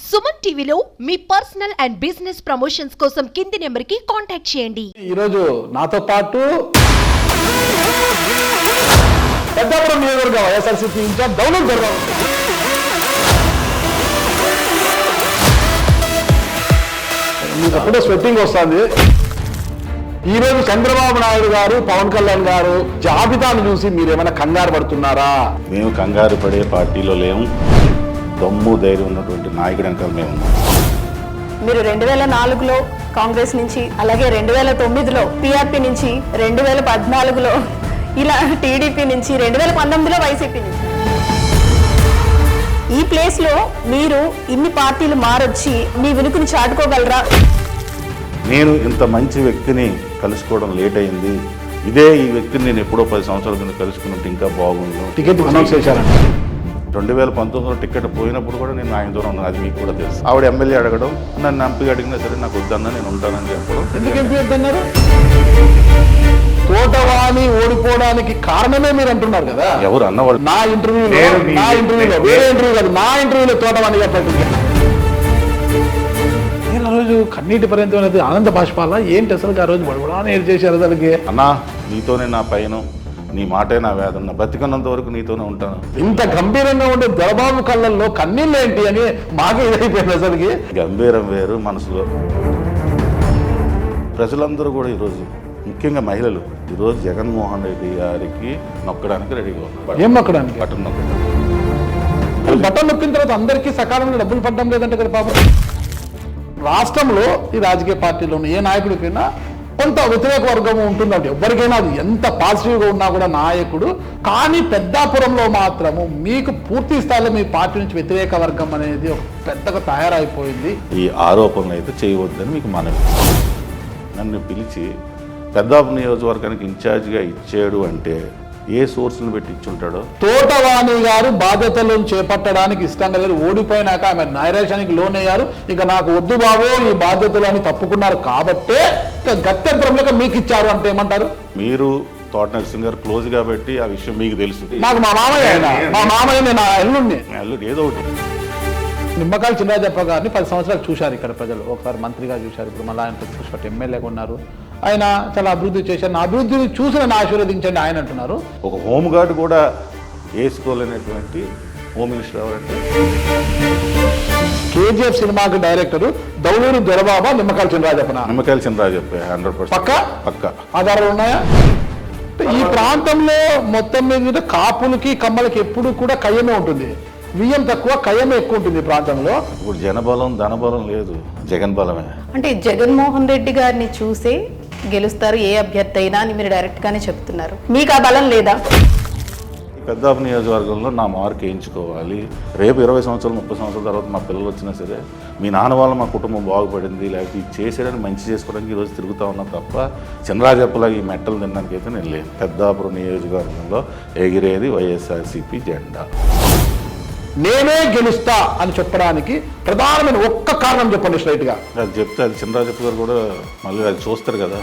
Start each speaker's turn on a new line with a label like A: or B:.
A: సుమన్ టీవీలో మీ personal and business promotions కోసం కింది నెంబర్కి కాంటాక్ట్ చేయండి.
B: ఈరోజు నాతో పాటు పెద్దాపురం నియోజకవర్గ వైఎస్ఆర్సీపీ ఇన్ఛార్జ్ దౌలత్ దొరబాబు. మీకు అప్పుడే స్వెట్టింగ్ వస్తుంది. ఈరోజు చంద్రబాబు నాయుడు గారు, పవన్ కళ్యాణ్ గారు జాబితాను చూసి మీరేమైనా కంగారు పడుతున్నారా?
C: మేము కంగారు పడే పార్టీలో లేము. దమ్ము ధైర్యం ఉన్నటువంటి నాయకుడు వెనకాల మేము.
D: మీరు 2004లో కాంగ్రెస్ నుంచి, అలాగే 2009లో టీఆర్పీ నుంచి, 2014లో ఇలా టీడీపీ నుంచి, 2019లో వైసీపీ నుంచి, ఈ ప్లేస్ లో మీరు ఇన్ని పార్టీలు మారొచ్చి మీ వెనుకని చాటుకోగలరా?
C: నేను ఇంత మంచి వ్యక్తిని కలుసుకోవడం లేట్ అయింది. ఇదే ఈ వ్యక్తిని నేను ఎప్పుడో 10 సంవత్సరాల కింద కలుసుకున్నట్టు ఇంకా బాగుంది.
B: టికెట్ అనౌన్స్ చేశారంట.
C: 2019లో టికెట్ పోయినప్పుడు కూడా నేను ఆయన దూరం ఉన్నాను, అది మీకు కూడా తెలుసు. ఆవిడ ఎమ్మెల్యే అడగడం, నన్ను ఎంపీ అడిగినా సరే నాకు వద్దన్నా నేను ఉంటానని చెప్పడం.
B: ఎందుకు ఎంపీ వద్దన్నారు? తోటవాణి ఓడిపోవడానికి కారణమే మీరు అంటున్నారు కదా.
C: ఎవరు అన్నవాళ్ళు?
B: నా ఇంటర్వ్యూలో వేరే ఇంటర్వ్యూ కాదు, నా ఇంటర్వ్యూలో తోటవాణి చెప్పండి. నేను ఆ రోజు కన్నీటి పర్యంతం అనేది ఆనంద బాష్పాల ఏంటి అసలు? ఆ రోజు బడబడా ఏం చేశారు అసలుకి?
C: అన్నా నీతోనే నా పైన, నీ మాటే నా వేదన, బతికన్నంత వరకు నీతోనే ఉంటాను.
B: ఇంత గంభీరంగా ఉండే దొరబాబు కళ్ళల్లో కన్నీళ్ళు ఏంటి అని మాకు ఇదైపోయింది అసలుకి.
C: గంభీరం వేరు మనసులో. ప్రజలందరూ కూడా ఈరోజు, ముఖ్యంగా మహిళలు, ఈరోజు జగన్మోహన్ రెడ్డి గారికి నొక్కడానికి రెడీగా ఉన్నారు.
B: ఏం నొక్కడానికి?
C: బటన్ నొక్కడానికి.
B: బటన్ నొక్కిన తర్వాత అందరికీ సకాలంలో డబ్బులు పడడం లేదంటే కదా పాపం. రాష్ట్రంలో ఈ రాజకీయ పార్టీలో ఉన్న ఏ నాయకుడికైనా కొంత వ్యతిరేక వర్గం ఉంటుందంటే, ఎవరికైనా అది ఎంత పాజిటివ్గా ఉన్నా కూడా నాయకుడు. కానీ పెద్దాపురంలో మాత్రము మీకు పూర్తి స్థాయిలో మీ పార్టీ నుంచి వ్యతిరేక వర్గం అనేది ఒక పెద్దగా తయారైపోయింది.
C: ఈ ఆరోపణలు అయితే చేయవద్దని మీకు మనవి. నన్ను పిలిచి పెద్దాపురం నియోజకవర్గానికి ఇన్ఛార్జిగా ఇచ్చాడు అంటే ఏ సోర్స్ని పెట్టి ఇచ్చుంటాడో.
B: తోటవాణి గారు బాధ్యతలను చేపట్టడానికి ఇష్టంగా లేదు. ఓడిపోయినాక ఆమె నైరాశ్యానికి లోనయ్యారు. ఇక నాకు వద్దు బాబు ఈ బాధ్యతలు అని తప్పుకున్నారు కాబట్టే గత్యంతరంలో మీకు ఇచ్చారు అంటే ఏమంటారు?
C: మీరు తోట నరసింహ్ గారు క్లోజ్ గా పెట్టి ఆ విషయం మీకు తెలుసు.
B: నాకు మా మామయ్య నేను ఆ ఎల్లుండి
C: ఏదో ఒకటి.
B: నిమ్మకాయల చినరాజప్ప గారిని 10 సంవత్సరాలు చూశారు ఇక్కడ ప్రజలు. ఒకసారి మంత్రిగా చూశారు, ఇప్పుడు మళ్ళీ ఆయన ప్రతిపక్ష ఎమ్మెల్యేగా ఉన్నారు. ఆయన చాలా అభివృద్ధి చేశారు. నా అభివృద్ధిని చూసి నన్ను ఆశీర్వదించండి ఆయన అంటున్నారు.
C: ఒక హోమ్ గార్డ్ కూడా వేసుకోలేనటువంటి హోమ్ మినిస్టర్ ఎవరంటే
B: కేజీఎఫ్ సినిమాకి డైరెక్టర్ దౌలూరు దొరబాబా, నిమ్మకాయల చినరాజప్పన?
C: నిమ్మకాయల చినరాజప్ప 100%
B: పక్క ఆధారాలు ఉన్నాయా? ఈ ప్రాంతంలో మొత్తం మీద కాపులకి కమ్మలకి ఎప్పుడు కూడా కయ్యమే ఉంటుంది. వియ్యం తక్కువ, కయ్యమే ఎక్కువ ఉంటుంది ఈ ప్రాంతంలో.
C: ఇప్పుడు జనబలం ధనబలం లేదు, జగన్ బలమే.
D: అంటే జగన్మోహన్ రెడ్డి గారిని చూసే గెలుస్తారు ఏ అభ్యర్థి అయినా అని మీరు డైరెక్ట్ గానే చెప్తున్నారు. మీకు ఆ బలం లేదా?
C: పెద్దాపురం నియోజకవర్గంలో నా మార్క్ వేయించుకోవాలి. రేపు 20 సంవత్సరాలు 30 సంవత్సరాల తర్వాత మా పిల్లలు వచ్చినా సరే మీ నాన్న వల్ల మా కుటుంబం బాగుపడింది, లేకపోతే ఇది చేసేయడానికి మంచి చేసుకోవడానికి ఈరోజు తిరుగుతూ ఉన్నా తప్ప చినరాజప్పలాగా ఈ మెట్టలు తినడానికి అయితే నేను లేను. పెద్దాపురం నియోజకవర్గంలో ఎగిరేది వైఎస్ఆర్సీపీ జెండా.
B: నేనే గెలుస్తా అని చెప్పడానికి ప్రధానమైన ఒక్క కారణం చెప్పండి స్ట్రైట్ గా.
C: అది చెప్తే అది చినరాజప్ప గారు కూడా మళ్ళీ అది చూస్తారు కదా.